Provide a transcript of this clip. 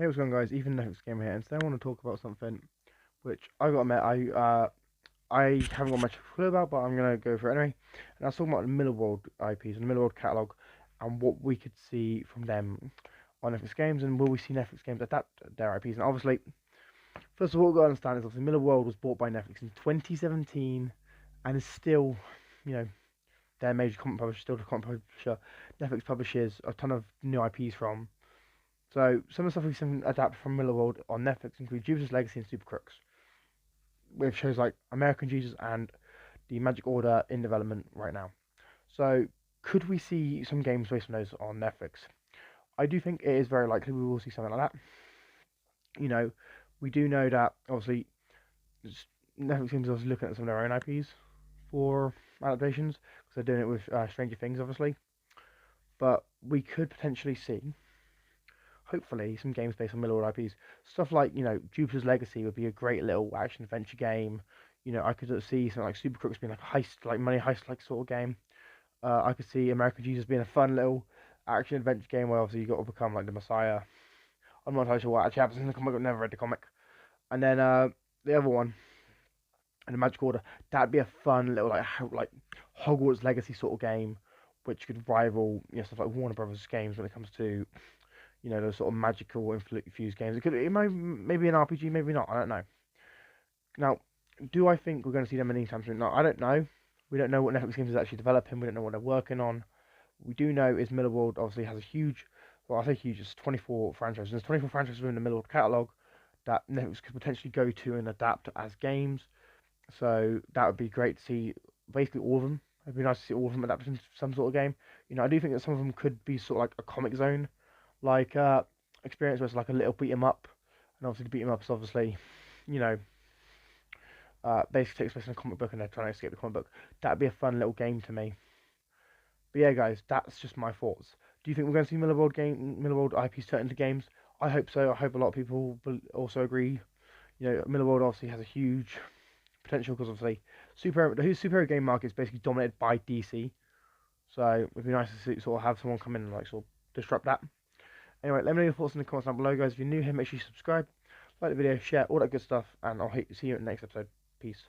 Hey, what's going on, guys? Even Netflix Gamer here, and today I want to talk about something which I got to admit I haven't got much clue about, but I'm gonna go for it anyway. And I was talking about the Millarworld IPs and the Millarworld catalog, and what we could see from them on Netflix games, and will we see Netflix games adapt their IPs? And obviously, first of all, what we got to understand is obviously Millarworld was bought by Netflix in 2017, and is still, you know, their major content publisher, still the content publisher. Netflix publishes a ton of new IPs from. So some of the stuff we've seen adapted from Millarworld on Netflix include Jupiter's Legacy and Super Crooks, with shows like American Jesus and the Magic Order in development right now. So could we see some games based on those on Netflix? I do think it is very likely we will see something like that. You know, we do know that obviously Netflix seems to be looking at some of their own IPs for adaptations because they're doing it with Stranger Things, obviously. But we could potentially see hopefully some games based on Millarworld IPs. Stuff like, Jupiter's Legacy would be a great little action adventure game. I could see something like Super Crooks being like a heist, like money heist like sort of game. I could see American Jesus being a fun little action adventure game where obviously you got to become like the Messiah. I'm not entirely sure what actually happens in the comic. I've never read the comic. And then the other one, and the Magic Order, that'd be a fun little like Hogwarts Legacy sort of game, which could rival stuff like Warner Brothers games when it comes to those sort of magical infused games. It might maybe an RPG, maybe not. I don't know. Now, do I think we're going to see them anytime soon? No, I don't know. We don't know what Netflix games is actually developing. We don't know what they're working on. We do know is Millarworld obviously has a huge, well, I say huge, it's 24 franchises. There's 24 franchises within the Millarworld catalog that Netflix could potentially go to and adapt as games. So that would be great to see basically all of them. It'd be nice to see all of them adapted into some sort of game. I do think that some of them could be sort of like a Comic Zone like experience where it's like a little beat 'em up, and obviously the beat 'em up is obviously, you know, basically takes place in a comic book and they're trying to escape the comic book. That'd be a fun little game to me. But yeah, guys, that's just my thoughts. Do you think we're going to see Millarworld IPs turned into games? I hope so. I hope a lot of people will also agree. Millarworld obviously has a huge potential because obviously the superhero game market is basically dominated by DC. So it'd be nice to sort of have someone come in and like sort of disrupt that. Anyway, let me know your thoughts in the comments down below, guys. If you're new here, make sure you subscribe, like the video, share, all that good stuff, and I'll see you in the next episode. Peace.